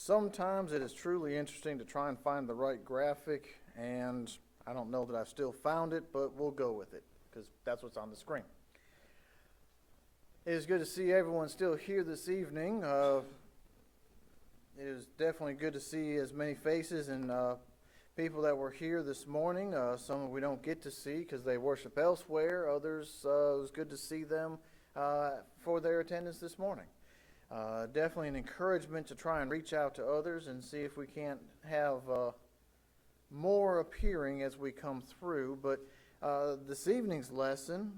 Sometimes it is truly interesting to try and find the right graphic, and I don't know that I've still found it, but we'll go with it because that's what's on the screen. It is good to see everyone still here this evening. It is definitely good to see as many faces and people that were here this morning. Some we don't get to see because they worship elsewhere. Others, it was good to see them for their attendance this morning. Definitely an encouragement to try and reach out to others and see if we can't have more appearing as we come through. But this evening's lesson,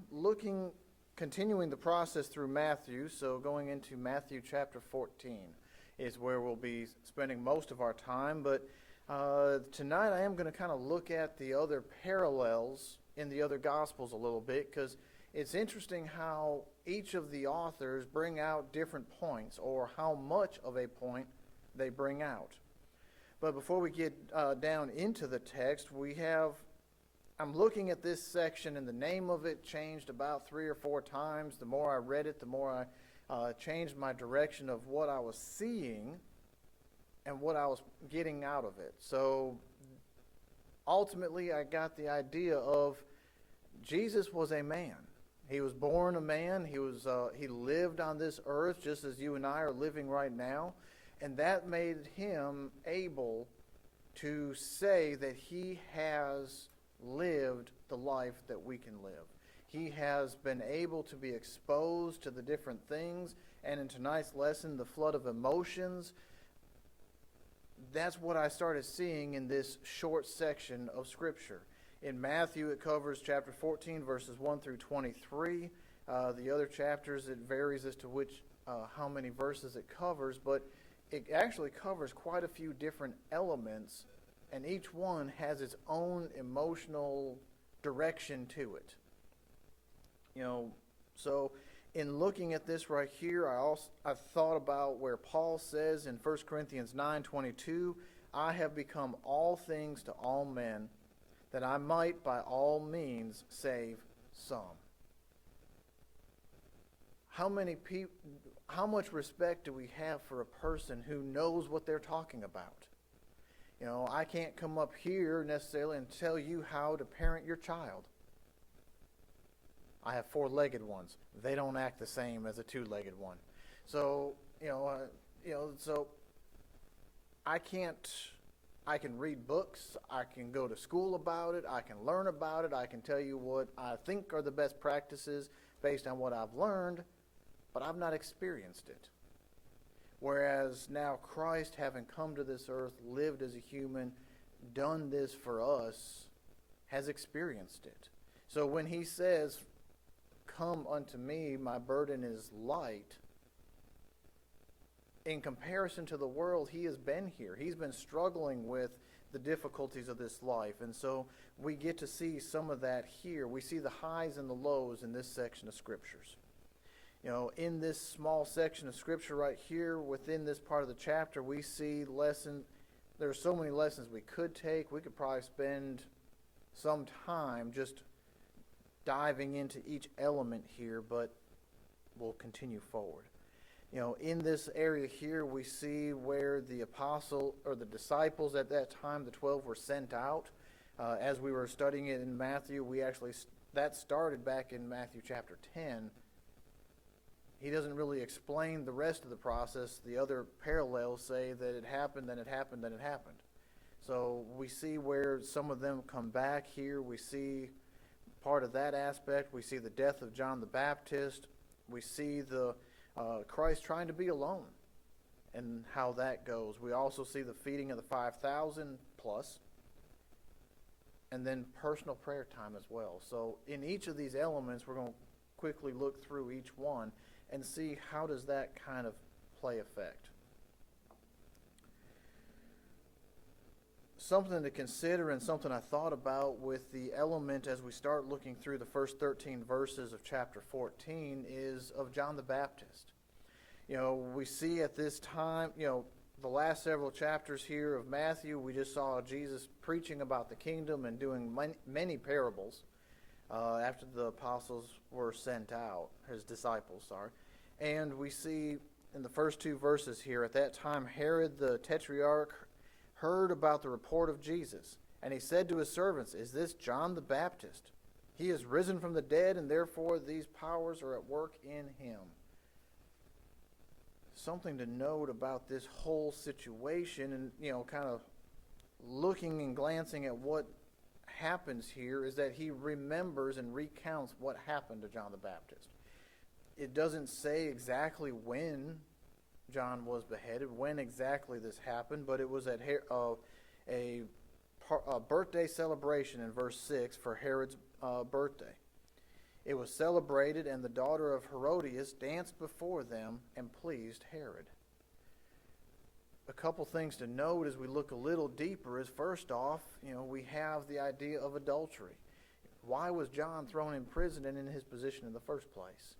continuing the process through Matthew, so going into Matthew chapter 14 is where we'll be spending most of our time. But tonight I am going to kind of look at the other parallels in the other Gospels a little bit, because it's interesting how each of the authors bring out different points, or how much of a point they bring out. But before we get down into the text, I'm looking at this section, and the name of it changed about 3 or 4 times. The more I read it, the more I changed my direction of what I was seeing and what I was getting out of it. So ultimately, I got the idea of Jesus was a man. He was born a man. He lived on this earth just as you and I are living right now, and that made him able to say that he has lived the life that we can live. He has been able to be exposed to the different things, and in tonight's lesson, the flood of emotions. That's what I started seeing in this short section of Scripture. In Matthew, it covers chapter 14, verses 1 through 23. The other chapters, it varies as to how many verses it covers, but it actually covers quite a few different elements, and each one has its own emotional direction to it. So in looking at this right here, I thought about where Paul says in 1 Corinthians 9:22, "I have become all things to all men, that I might by all means save some." How much respect do we have for a person who knows what they're talking about? I can't come up here necessarily and tell you how to parent your child. I have 4-legged ones. They don't act the same as a 2-legged one. So, so I can read books, I can go to school about it, I can learn about it, I can tell you what I think are the best practices based on what I've learned, but I've not experienced it. Whereas now Christ, having come to this earth, lived as a human, done this for us, has experienced it. So when he says, "Come unto me, my burden is light," in comparison to the world, he has been here. He's been struggling with the difficulties of this life. And so we get to see some of that here. We see the highs and the lows in this section of Scriptures. In this small section of Scripture right here, within this part of the chapter, we see there are so many lessons we could take. We could probably spend some time just diving into each element here, but we'll continue forward. In this area here, we see where the disciples at that time, the 12, were sent out. As we were studying it in Matthew, that started back in Matthew chapter 10. He doesn't really explain the rest of the process. The other parallels say that it happened, then it happened, then it happened. So we see where some of them come back here. We see part of that aspect. We see the death of John the Baptist. We see the Christ trying to be alone and how that goes. We also see the feeding of the 5,000 plus, and then personal prayer time as well. So in each of these elements, we're going to quickly look through each one and see how does that kind of play effect. Something to consider, and something I thought about with the element as we start looking through the first 13 verses of chapter 14, is of John the Baptist. We see at this time, the last several chapters here of Matthew, we just saw Jesus preaching about the kingdom and doing many parables after the apostles were sent out, his disciples, sorry. And we see in the first two verses here, at that time Herod the Tetrarch heard about the report of Jesus, and he said to his servants, "Is this John the Baptist? He is risen from the dead, and therefore these powers are at work in him." Something to note about this whole situation, and kind of looking and glancing at what happens here, is that he remembers and recounts what happened to John the Baptist. It doesn't say exactly when John was beheaded, when exactly this happened, but it was at a birthday celebration in verse 6 for Herod's birthday. It was celebrated, and the daughter of Herodias danced before them and pleased Herod. A couple things to note as we look a little deeper is, first off, we have the idea of adultery. Why was John thrown in prison and in his position in the first place?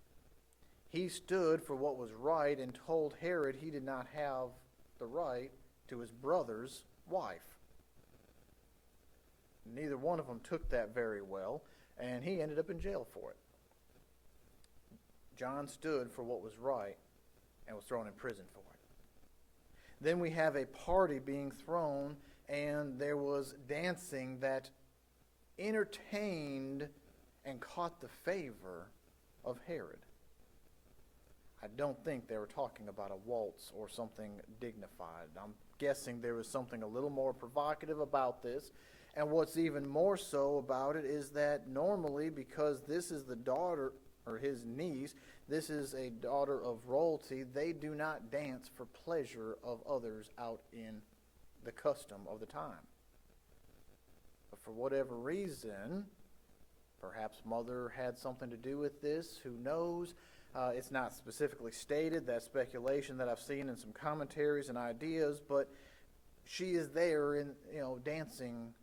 He stood for what was right and told Herod he did not have the right to his brother's wife. Neither one of them took that very well, and he ended up in jail for it. John stood for what was right and was thrown in prison for it. Then we have a party being thrown, and there was dancing that entertained and caught the favor of Herod. I don't think they were talking about a waltz or something dignified. I'm guessing there was something a little more provocative about this. And what's even more so about it is that normally, because this is the daughter, or his niece, this is a daughter of royalty, they do not dance for pleasure of others out in the custom of the time. But for whatever reason, perhaps mother had something to do with this, who knows? It's not specifically stated. That's speculation that I've seen in some commentaries and ideas, but she is there in dancing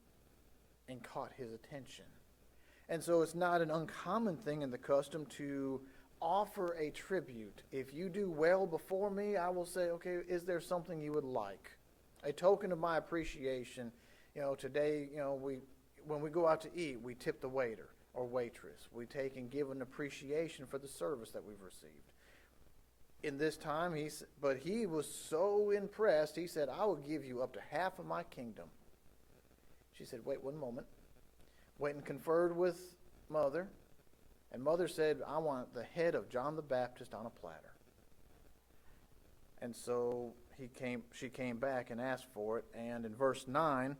and caught his attention. And so it's not an uncommon thing in the custom to offer a tribute. If you do well before me, I will say, okay, is there something you would like? A token of my appreciation. Today, when we go out to eat, we tip the waiter or waitress. We take and give an appreciation for the service that we've received. In this time, he was so impressed, he said, "I will give you up to half of my kingdom." She said, "Wait one moment." Went and conferred with mother, and mother said, "I want the head of John the Baptist on a platter." And so she came back and asked for it, and in verse 9,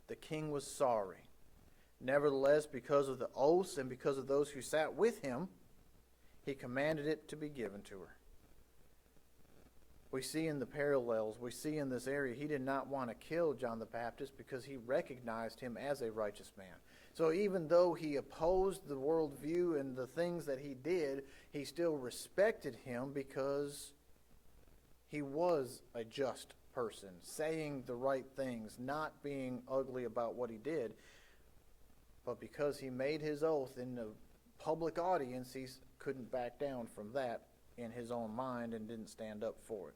the king was sorry. Nevertheless, because of the oaths and because of those who sat with him, he commanded it to be given to her. We see in the parallels, we see in this area, he did not want to kill John the Baptist because he recognized him as a righteous man. So even though he opposed the worldview and the things that he did, he still respected him because he was a just person, saying the right things, not being ugly about what he did. But because he made his oath in the public audience, he couldn't back down from that in his own mind and didn't stand up for it.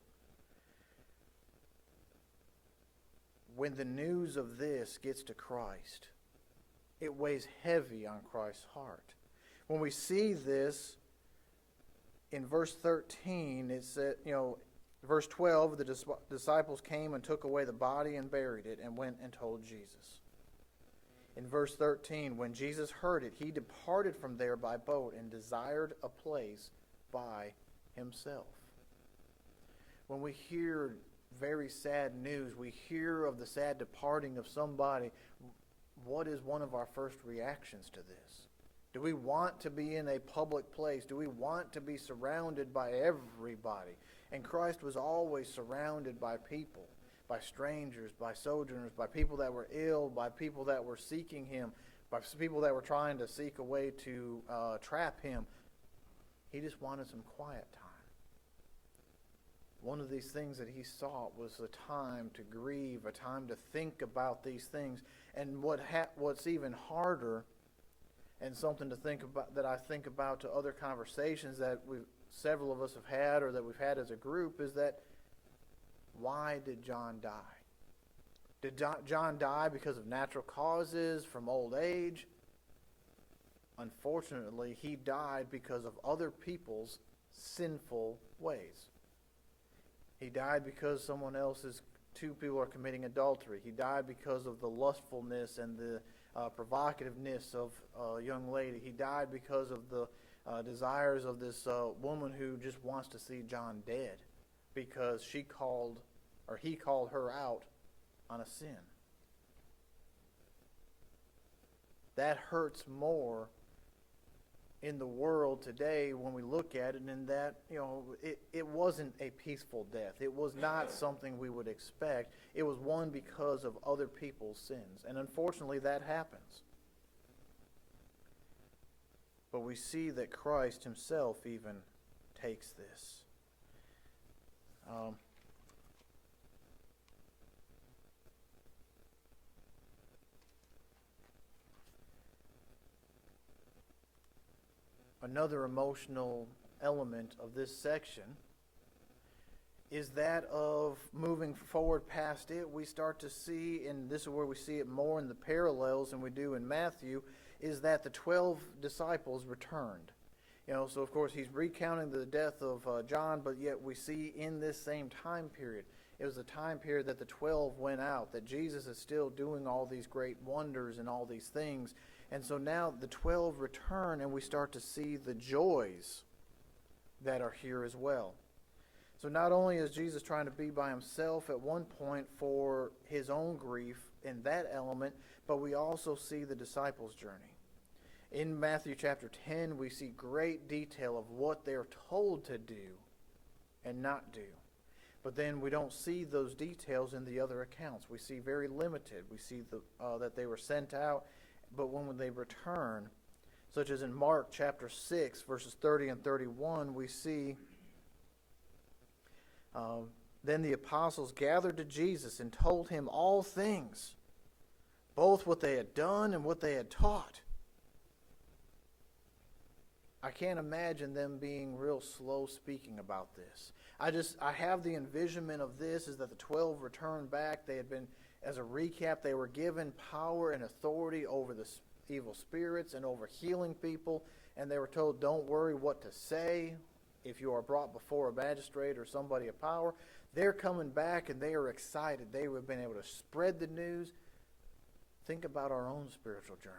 When the news of this gets to Christ, it weighs heavy on Christ's heart. When we see this in verse 13, it said, verse 12, the disciples came and took away the body and buried it and went and told Jesus. In verse 13, when Jesus heard it, he departed from there by boat and desired a place by himself. When we hear very sad news, we hear of the sad departing of somebody, what is one of our first reactions to this? Do we want to be in a public place? Do we want to be surrounded by everybody? And Christ was always surrounded by people, by strangers, by sojourners, by people that were ill, by people that were seeking him, by people that were trying to seek a way to trap him. He just wanted some quiet time. One of these things that he sought was a time to grieve, a time to think about these things. And what's even harder, and something to think about, that I think about to other conversations that several of us have had or that we've had as a group, is that why did John die? Did John die because of natural causes, from old age? Unfortunately, he died because of other people's sinful ways. He died because two people are committing adultery. He died because of the lustfulness and the provocativeness of a young lady. He died because of the desires of this woman who just wants to see John dead because he called her out on a sin. That hurts more in the world today when we look at it, and that, it wasn't a peaceful death. It was not something we would expect. It was one because of other people's sins. And unfortunately, that happens. But we see that Christ himself even takes this. Another emotional element of this section is that of moving forward past it. We start to see, and this is where we see it more in the parallels than we do in Matthew, is that the 12 disciples returned. So of course he's recounting the death of John, but yet we see in this same time period, it was a time period that the 12 went out, that Jesus is still doing all these great wonders and all these things. And so now the 12 return, and we start to see the joys that are here as well. So not only is Jesus trying to be by himself at one point for his own grief in that element, but we also see the disciples' journey. In Matthew chapter 10, we see great detail of what they're told to do and not do. But then we don't see those details in the other accounts. We see very limited. We see that they were sent out, but when they return, such as in Mark chapter 6, verses 30 and 31, we see, then the apostles gathered to Jesus and told him all things, both what they had done and what they had taught. I can't imagine them being real slow speaking about this. I have the envisionment of this is that the 12 returned back. They had been, as a recap, they were given power and authority over the evil spirits and over healing people, and they were told, don't worry what to say if you are brought before a magistrate or somebody of power. They're coming back and they are excited. They have been able to spread the news. Think about our own spiritual journey.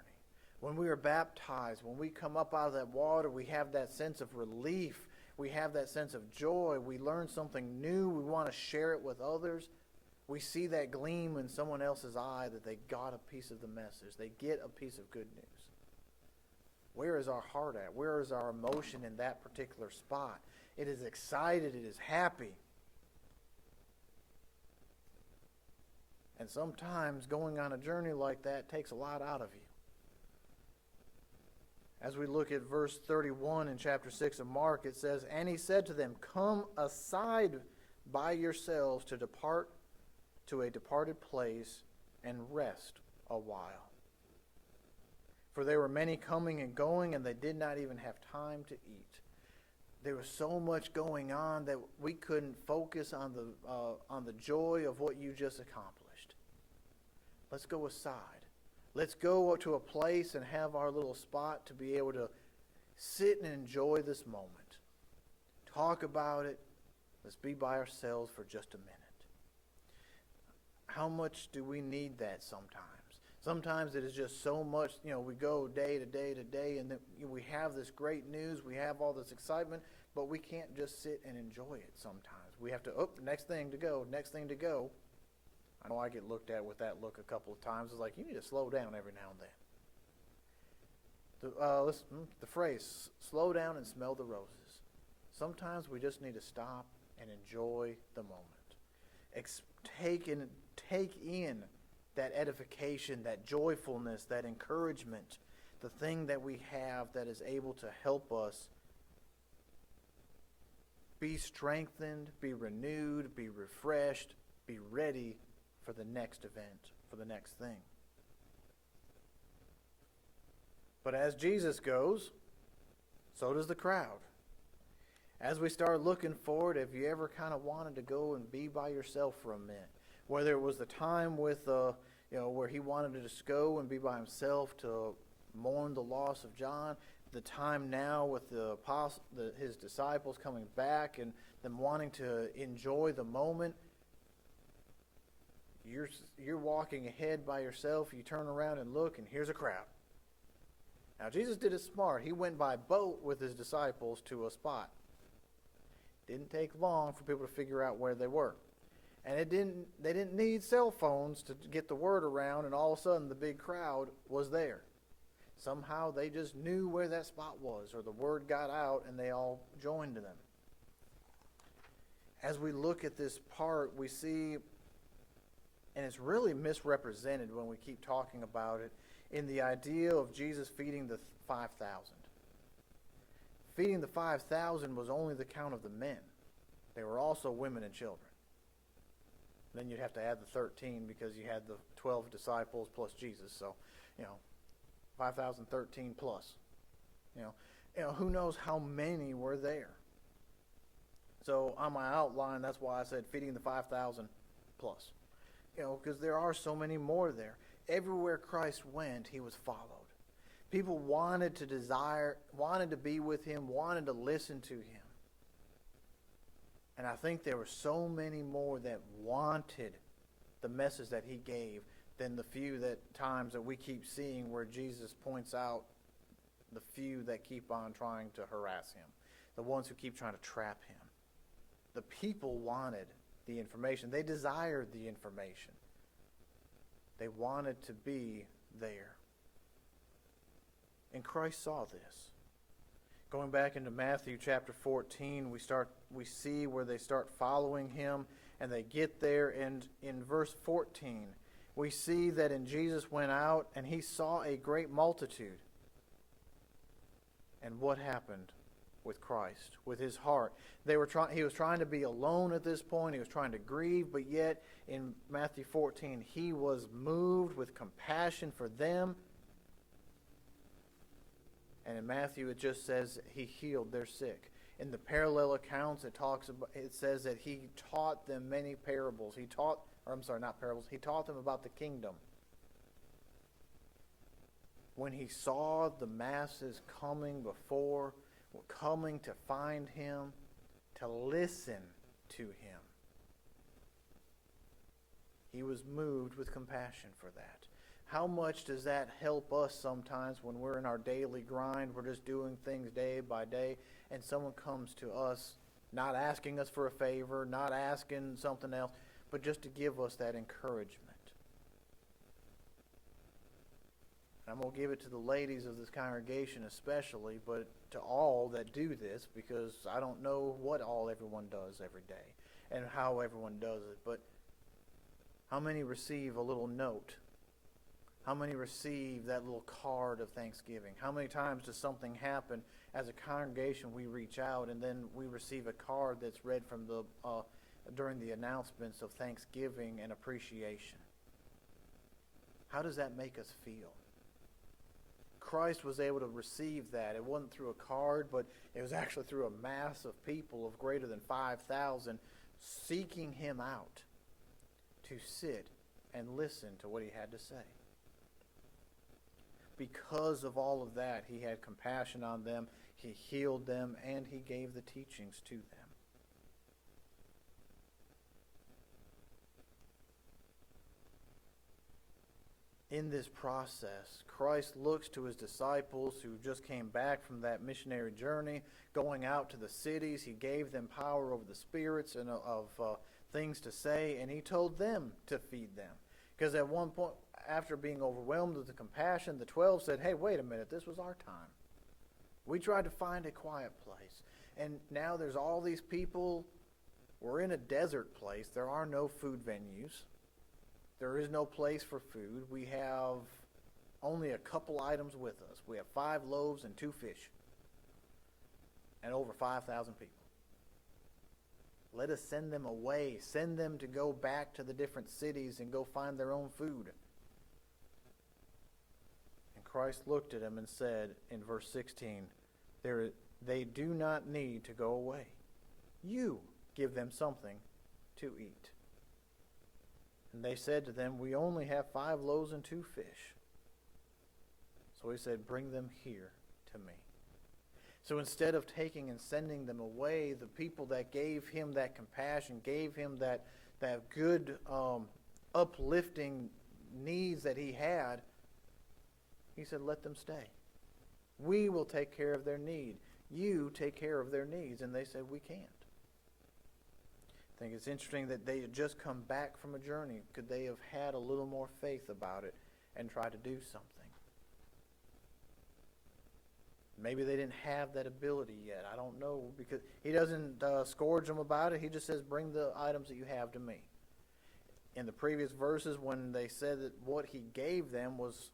When we are baptized, when we come up out of that water, we have that sense of relief. We have that sense of joy. We learn something new. We want to share it with others. We see that gleam in someone else's eye that they got a piece of the message. They get a piece of good news. Where is our heart at? Where is our emotion in that particular spot? It is excited. It is happy. And sometimes going on a journey like that takes a lot out of you. As we look at verse 31 in chapter 6 of Mark, it says, and he said to them, come aside by yourselves to depart to a departed place and rest a while. For there were many coming and going, and they did not even have time to eat. There was so much going on that we couldn't focus on the joy of what you just accomplished. Let's go aside. Let's go to a place and have our little spot to be able to sit and enjoy this moment. Talk about it. Let's be by ourselves for just a minute. How much do we need that sometimes? Sometimes it is just so much, we go day to day to day, and then we have this great news, we have all this excitement, but we can't just sit and enjoy it sometimes. We have to, next thing to go, next thing to go. I know I get looked at with that look a couple of times. It's like, you need to slow down every now and then. The phrase, slow down and smell the roses. Sometimes we just need to stop and enjoy the moment. Take in that edification, that joyfulness, that encouragement, the thing that we have that is able to help us be strengthened, be renewed, be refreshed, be ready for the next event, for the next thing. But as Jesus goes, so does the crowd. As we start looking forward, have you ever kind of wanted to go and be by yourself for a minute? Whether it was the time with, where he wanted to just go and be by himself to mourned the loss of John, the time now with his disciples coming back and them wanting to enjoy the moment. You're walking ahead by yourself. You turn around and look, and here's a crowd. Now, Jesus did it smart. He went by boat with his disciples to a spot. Didn't take long for people to figure out where they were. And they didn't need cell phones to get the word around, and all of a sudden the big crowd was there. Somehow they just knew where that spot was, or the word got out and they all joined them. As we look at this part, we see, and it's really misrepresented when we keep talking about it, in the idea of Jesus feeding the 5,000. Feeding the 5,000 was only the count of the men. They were also women and children. Then you'd have to add the 13 because you had the 12 disciples plus Jesus. So, 5,013 plus. Who knows how many were there. So on my outline, that's why I said feeding the 5,000 plus. Because there are so many more there. Everywhere Christ went, he was followed. People wanted to be with him, wanted to listen to him. And I think there were so many more that wanted the message that he gave than the few times that we keep seeing where Jesus points out the few that keep on trying to harass him, the ones who keep trying to trap him. The people wanted the information. They desired the information. They wanted to be there. And Christ saw this. Going back into Matthew chapter 14, we see where they start following him, and they get there, and in verse 14, we see that and Jesus went out, and he saw a great multitude. And what happened with Christ, with his heart? He was trying to be alone at this point. He was trying to grieve, but yet in Matthew 14, he was moved with compassion for them. And in Matthew, it just says he healed their sick. In the parallel accounts, it says that he taught them many parables. He taught them about the kingdom. When he saw the masses coming to find him, to listen to him, he was moved with compassion for that. How much does that help us sometimes when we're in our daily grind? We're just doing things day by day, and someone comes to us not asking us for a favor, not asking something else, but just to give us that encouragement. I'm going to give it to the ladies of this congregation especially, but to all that do this, because I don't know what everyone does every day and how everyone does it, but how many receive a little note? How many receive that little card of thanksgiving? How many times does something happen as a congregation, we reach out and then we receive a card that's read from during the announcements of thanksgiving and appreciation? How does that make us feel? Christ was able to receive that. It wasn't through a card, but it was actually through a mass of people of greater than 5,000 seeking him out to sit and listen to what he had to say. Because of all of that, he had compassion on them, he healed them, and he gave the teachings to them. In this process, Christ looks to his disciples who just came back from that missionary journey, going out to the cities. He gave them power over the spirits and of things to say, and he told them to feed them. Because at one point, after being overwhelmed with the compassion, the 12 said, hey, wait a minute, this was our time. We tried to find a quiet place, and now there's all these people. We're in a desert place. There are no food venues. There is no place for food. We have only a couple items with us. We have 5 loaves and 2 fish, and over 5,000 people. Let us send them away. Send them to go back to the different cities and go find their own food. And Christ looked at them and said in verse 16, they do not need to go away. You give them something to eat. And they said to them, we only have 5 loaves and 2 fish. So he said, bring them here to me. So instead of taking and sending them away, the people that gave him that compassion, gave him that good uplifting needs that he had, he said, let them stay. We will take care of their need. You take care of their needs. And they said, we can't. I think it's interesting that they had just come back from a journey. Could they have had a little more faith about it and tried to do something? Maybe they didn't have that ability yet. I don't know, because he doesn't scourge them about it. He just says, bring the items that you have to me. In the previous verses, when they said that what he gave them was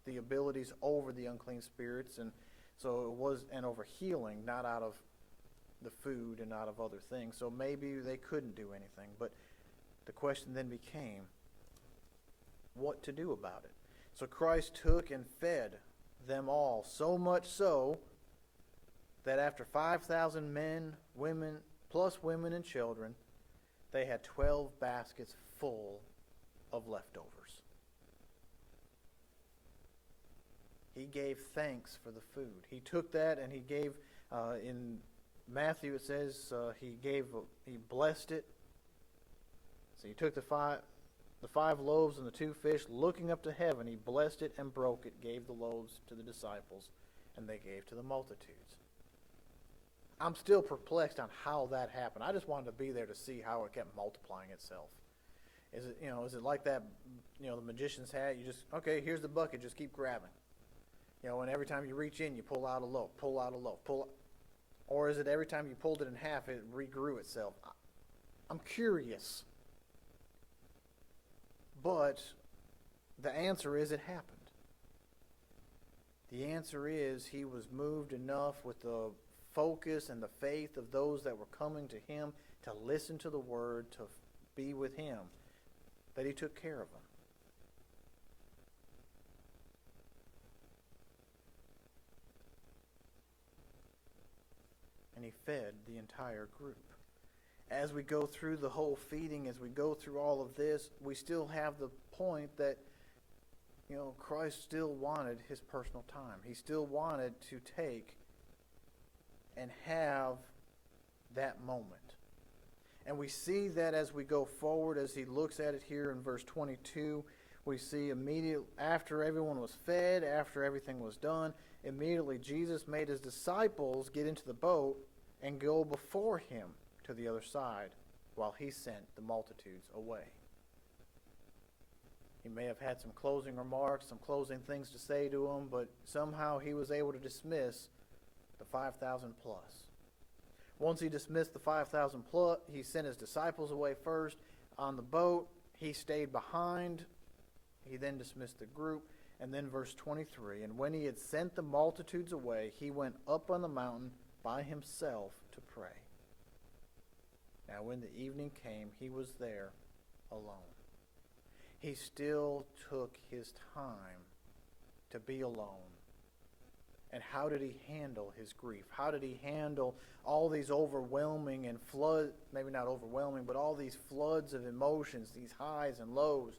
the abilities over the unclean spirits, and so it was, and over healing, not out of the food and out of other things. So maybe they couldn't do anything. But the question then became, what to do about it? So Christ took and fed them all, so much so that after 5,000 men, women, plus women and children, they had 12 baskets full of leftovers. He gave thanks for the food. He took that and he gave, in Matthew it says, he blessed it. So he took the five loaves and the 2 fish, looking up to heaven, he blessed it and broke it, gave the loaves to the disciples, and they gave to the multitudes. I'm still perplexed on how that happened. I just wanted to be there to see how it kept multiplying itself. Is it like that, the magician's hat? You just, okay, here's the bucket, just keep grabbing. And every time you reach in, you pull out a loaf, or is it every time you pulled it in half, it regrew itself? I'm curious. But the answer is it happened. The answer is he was moved enough with the focus and the faith of those that were coming to him to listen to the word, to be with him, that he took care of them. And he fed the entire group. As we go through the whole feeding, as we go through all of this, we still have the point that, Christ still wanted his personal time. He still wanted to take and have that moment. And we see that as we go forward, as he looks at it here in verse 22, we see immediately after everyone was fed, after everything was done, immediately Jesus made his disciples get into the boat and go before him to the other side while he sent the multitudes away. He may have had some closing remarks, some closing things to say to them, but somehow he was able to dismiss the 5,000 plus. Once he dismissed the 5,000 plus, he sent his disciples away first on the boat. He stayed behind. He then dismissed the group. And then verse 23, and when he had sent the multitudes away, he went up on the mountain by himself to pray. Now when the evening came, he was there alone. He still took his time to be alone. And how did he handle his grief? How did he handle all these overwhelming and maybe not overwhelming, but all these floods of emotions, these highs and lows?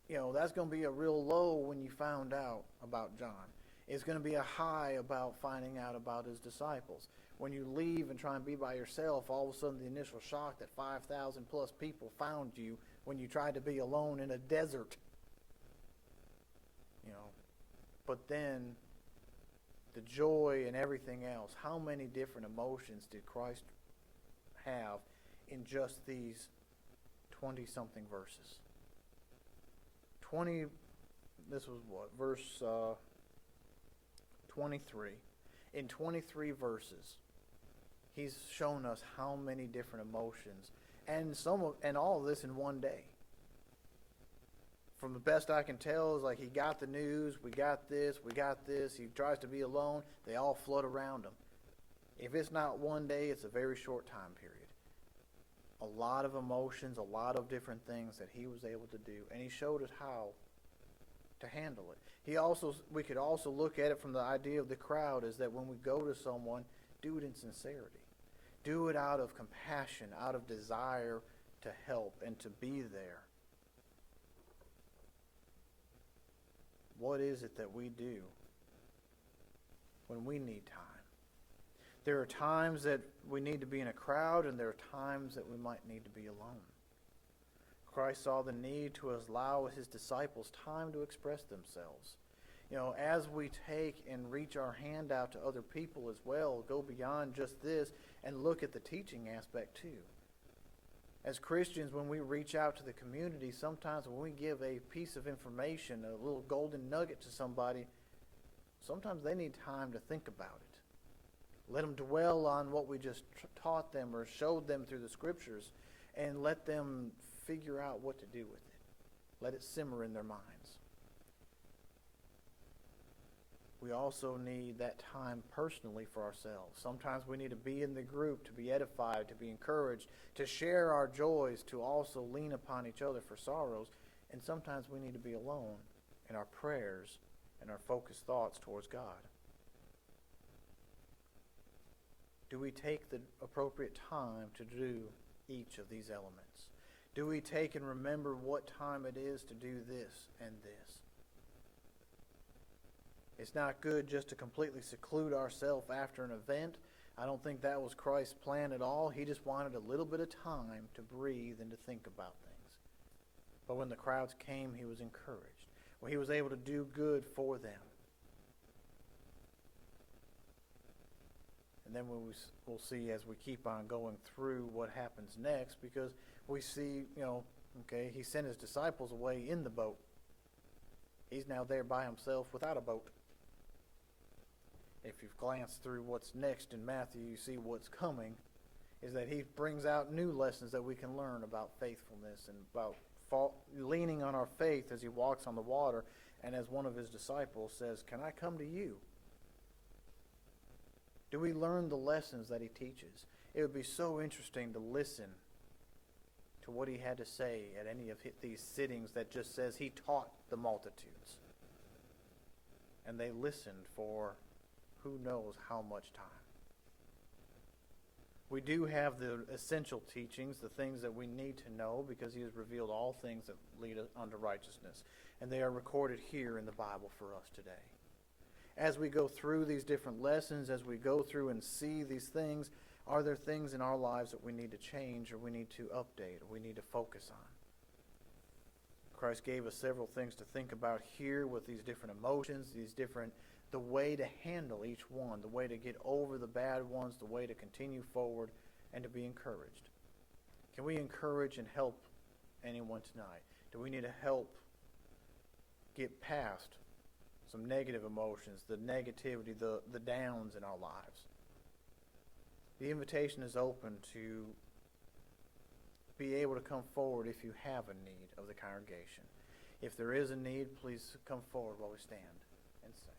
That's going to be a real low when you found out about John. It's going to be a high about finding out about his disciples. When you leave and try and be by yourself, all of a sudden the initial shock that 5,000 plus people found you when you tried to be alone in a desert. But then the joy and everything else. How many different emotions did Christ have in just these 20-something verses? This was what? Verse 23. In 23 verses, he's shown us how many different emotions, and all of this in one day. From the best I can tell, is like he got the news, we got this, he tries to be alone, they all flood around him. If it's not one day, it's a very short time period. A lot of emotions, a lot of different things that he was able to do, and he showed us how to handle it. We could also look at it from the idea of the crowd, is that when we go to someone, do it in sincerity. Do it out of compassion, out of desire to help and to be there. What is it that we do when we need time. There are times that we need to be in a crowd, and there are times that we might need to be alone. Christ saw the need to allow his disciples time to express themselves. As we take and reach our hand out to other people as well, go beyond just this and look at the teaching aspect too. As Christians, when we reach out to the community, sometimes when we give a piece of information, a little golden nugget to somebody, sometimes they need time to think about it. Let them dwell on what we just taught them or showed them through the Scriptures, and let them figure out what to do with it. Let it simmer in their minds. We also need that time personally for ourselves. Sometimes we need to be in the group to be edified, to be encouraged, to share our joys, to also lean upon each other for sorrows. And sometimes we need to be alone in our prayers and our focused thoughts towards God. Do we take the appropriate time to do each of these elements? Do we take and remember what time it is to do this and this? It's not good just to completely seclude ourselves after an event. I don't think that was Christ's plan at all. He just wanted a little bit of time to breathe and to think about things. But when the crowds came, he was encouraged. He was able to do good for them. And then we'll see as we keep on going through what happens next, because we see, he sent his disciples away in the boat. He's now there by himself without a boat. If you've glanced through what's next in Matthew, you see what's coming is that he brings out new lessons that we can learn about faithfulness and about leaning on our faith as he walks on the water, and as one of his disciples says, "Can I come to you?" Do we learn the lessons that he teaches? It would be so interesting to listen to what he had to say at any of these sittings that just says he taught the multitudes. And they listened for who knows how much time. We do have the essential teachings, the things that we need to know, because he has revealed all things that lead unto righteousness. And they are recorded here in the Bible for us today. As we go through these different lessons, as we go through and see these things, are there things in our lives that we need to change, or we need to update, or we need to focus on? Christ gave us several things to think about here with these different emotions, the way to handle each one, the way to get over the bad ones, the way to continue forward, and to be encouraged. Can we encourage and help anyone tonight? Do we need to help get past some negative emotions, the negativity, the downs in our lives? The invitation is open to be able to come forward if you have a need of the congregation. If there is a need, please come forward while we stand and sing.